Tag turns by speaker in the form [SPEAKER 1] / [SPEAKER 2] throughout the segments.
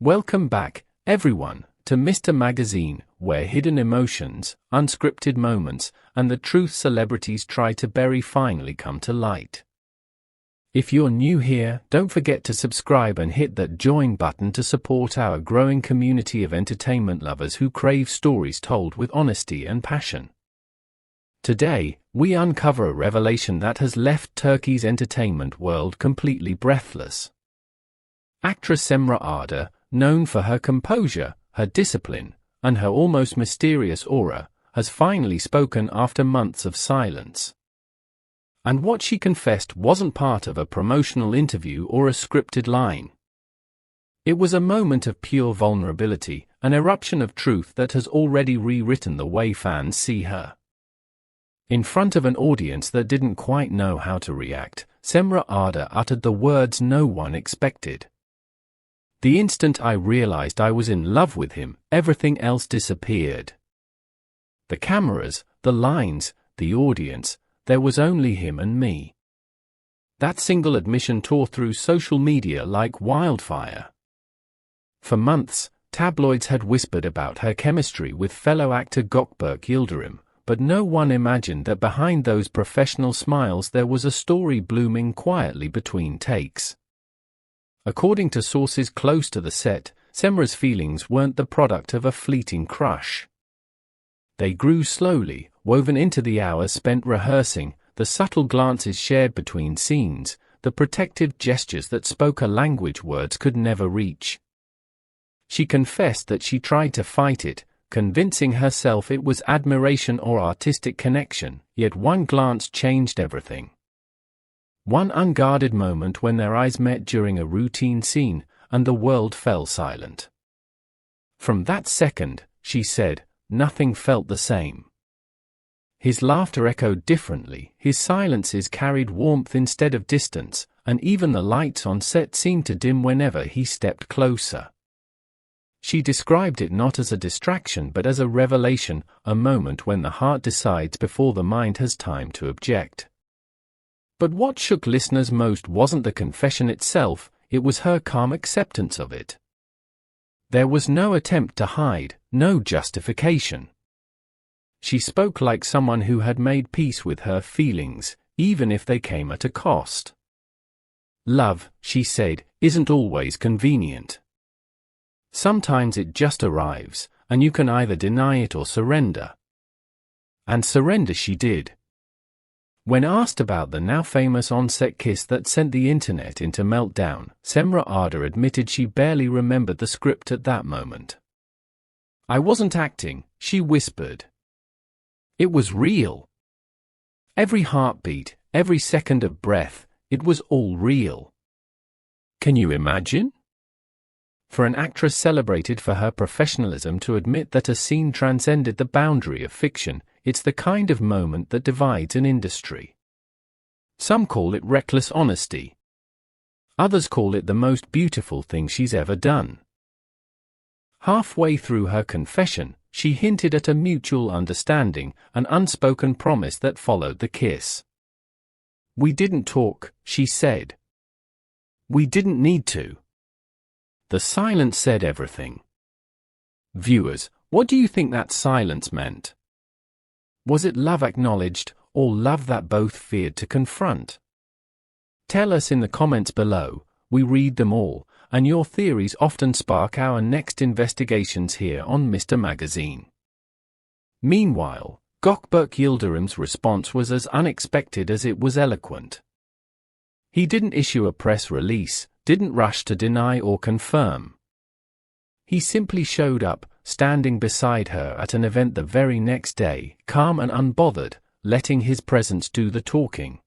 [SPEAKER 1] Welcome back, everyone, to Mr. Magazine, where hidden emotions, unscripted moments, and the truth celebrities try to bury finally come to light. If you're new here, don't forget to subscribe and hit that join button to support our growing community of entertainment lovers who crave stories told with honesty and passion. Today, we uncover a revelation that has left Turkey's entertainment world completely breathless. Actress Cemre Arda, known for her composure, her discipline, and her almost mysterious aura, has finally spoken after months of silence. And what she confessed wasn't part of a promotional interview or a scripted line. It was a moment of pure vulnerability, an eruption of truth that has already rewritten the way fans see her. In front of an audience that didn't quite know how to react, Cemre Arda uttered the words no one expected. The instant I realized I was in love with him, everything else disappeared. The cameras, the lines, the audience, there was only him and me. That single admission tore through social media like wildfire. For months, tabloids had whispered about her chemistry with fellow actor Gökberk Yildirim, but no one imagined that behind those professional smiles there was a story blooming quietly between takes. According to sources close to the set, Cemre's feelings weren't the product of a fleeting crush. They grew slowly, woven into the hours spent rehearsing, the subtle glances shared between scenes, the protective gestures that spoke a language words could never reach. She confessed that she tried to fight it, convincing herself it was admiration or artistic connection, yet one glance changed everything. One unguarded moment when their eyes met during a routine scene, and the world fell silent. From that second, she said, nothing felt the same. His laughter echoed differently, his silences carried warmth instead of distance, and even the lights on set seemed to dim whenever he stepped closer. She described it not as a distraction but as a revelation, a moment when the heart decides before the mind has time to object. But what shook listeners most wasn't the confession itself, it was her calm acceptance of it. There was no attempt to hide, no justification. She spoke like someone who had made peace with her feelings, even if they came at a cost. Love, she said, isn't always convenient. Sometimes it just arrives, and you can either deny it or surrender. And surrender she did. When asked about the now famous on-set kiss that sent the internet into meltdown, Cemre Arda admitted she barely remembered the script at that moment. I wasn't acting, she whispered. It was real. Every heartbeat, every second of breath, it was all real. Can you imagine? For an actress celebrated for her professionalism to admit that a scene transcended the boundary of fiction, it's the kind of moment that divides an industry. Some call it reckless honesty. Others call it the most beautiful thing she's ever done. Halfway through her confession, she hinted at a mutual understanding, an unspoken promise that followed the kiss. We didn't talk, she said. We didn't need to. The silence said everything. Viewers, what do you think that silence meant? Was it love acknowledged, or love that both feared to confront? Tell us in the comments below, we read them all, and your theories often spark our next investigations here on Mr. Magazine. Meanwhile, Gökberk Yildirim's response was as unexpected as it was eloquent. He didn't issue a press release, didn't rush to deny or confirm. He simply showed up, standing beside her at an event the very next day, calm and unbothered, letting his presence do the talking.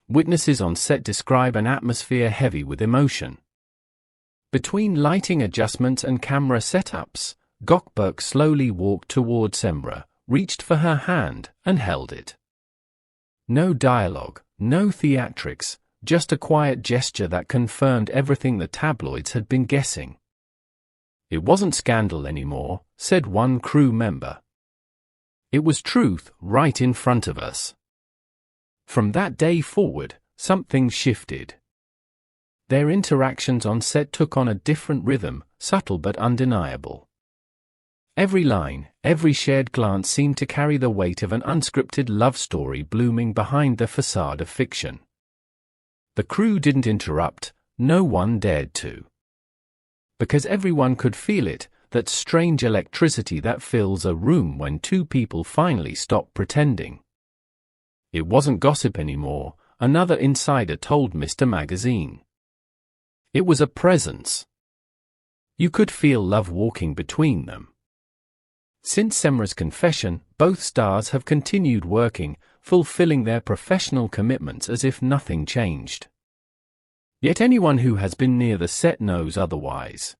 [SPEAKER 1] Witnesses on set describe an atmosphere heavy with emotion. Between lighting adjustments and camera setups, Gökberk slowly walked toward Cemre, reached for her hand, and held it. No dialogue, no theatrics, just a quiet gesture that confirmed everything the tabloids had been guessing. It wasn't scandal anymore, said one crew member. It was truth, right in front of us. From that day forward, something shifted. Their interactions on set took on a different rhythm, subtle but undeniable. Every line, every shared glance seemed to carry the weight of an unscripted love story blooming behind the facade of fiction. The crew didn't interrupt, no one dared to. Because everyone could feel it, that strange electricity that fills a room when two people finally stop pretending. It wasn't gossip anymore, another insider told Mr. Magazine. It was a presence. You could feel love walking between them. Since Cemre's confession, both stars have continued working, fulfilling their professional commitments as if nothing changed. Yet anyone who has been near the set knows otherwise.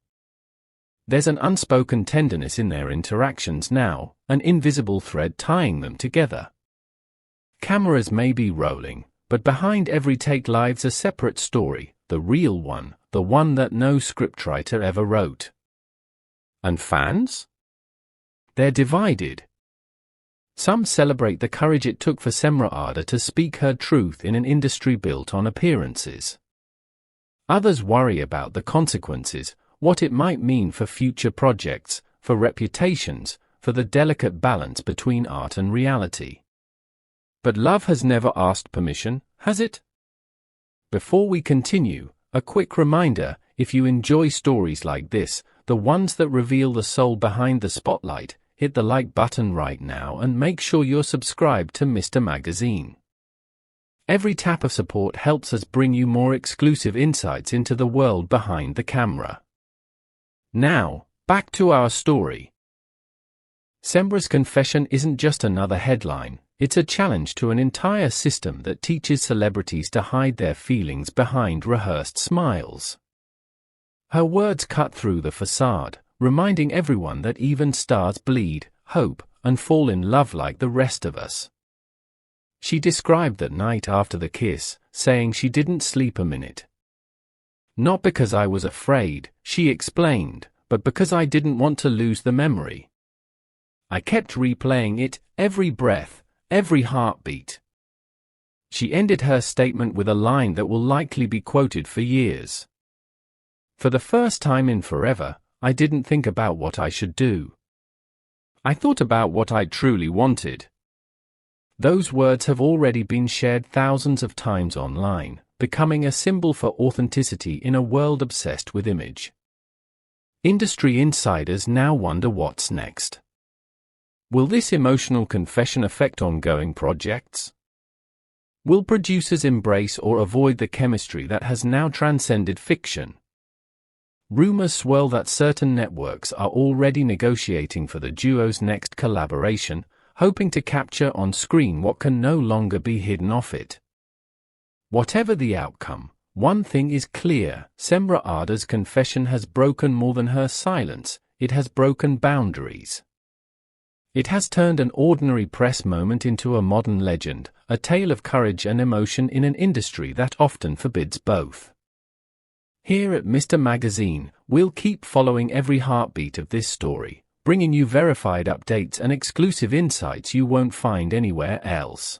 [SPEAKER 1] There's an unspoken tenderness in their interactions now, an invisible thread tying them together. Cameras may be rolling, but behind every take lives a separate story, the real one, the one that no scriptwriter ever wrote. And fans? They're divided. Some celebrate the courage it took for Cemre Arda to speak her truth in an industry built on appearances. Others worry about the consequences, what it might mean for future projects, for reputations, for the delicate balance between art and reality. But love has never asked permission, has it? Before we continue, a quick reminder, if you enjoy stories like this, the ones that reveal the soul behind the spotlight, hit the like button right now and make sure you're subscribed to Mr. Magazine. Every tap of support helps us bring you more exclusive insights into the world behind the camera. Now, back to our story. Cemre's confession isn't just another headline, it's a challenge to an entire system that teaches celebrities to hide their feelings behind rehearsed smiles. Her words cut through the facade, reminding everyone that even stars bleed, hope, and fall in love like the rest of us. She described that night after the kiss, saying she didn't sleep a minute. Not because I was afraid, she explained, but because I didn't want to lose the memory. I kept replaying it, every breath, every heartbeat. She ended her statement with a line that will likely be quoted for years. For the first time in forever, I didn't think about what I should do. I thought about what I truly wanted. Those words have already been shared thousands of times online, becoming a symbol for authenticity in a world obsessed with image. Industry insiders now wonder what's next. Will this emotional confession affect ongoing projects? Will producers embrace or avoid the chemistry that has now transcended fiction? Rumors swirl that certain networks are already negotiating for the duo's next collaboration, hoping to capture on screen what can no longer be hidden off it. Whatever the outcome, one thing is clear: Cemre Arda's confession has broken more than her silence, it has broken boundaries. It has turned an ordinary press moment into a modern legend, a tale of courage and emotion in an industry that often forbids both. Here at Mr. Magazine, we'll keep following every heartbeat of this story, bringing you verified updates and exclusive insights you won't find anywhere else.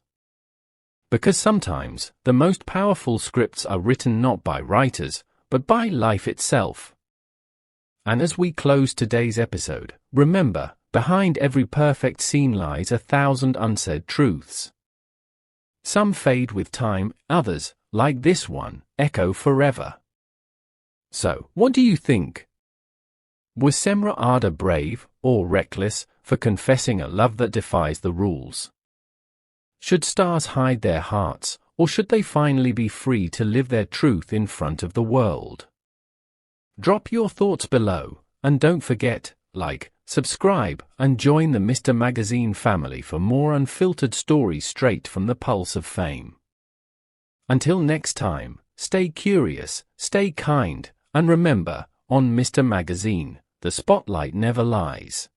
[SPEAKER 1] Because sometimes, the most powerful scripts are written not by writers, but by life itself. And as we close today's episode, remember, behind every perfect scene lies 1,000 unsaid truths. Some fade with time, others, like this one, echo forever. So, what do you think? Was Cemre Arda brave, or reckless, for confessing a love that defies the rules? Should stars hide their hearts, or should they finally be free to live their truth in front of the world? Drop your thoughts below, and don't forget, like, subscribe, and join the Mr. Magazine family for more unfiltered stories straight from the pulse of fame. Until next time, stay curious, stay kind, and remember, on Mr. Magazine, the spotlight never lies.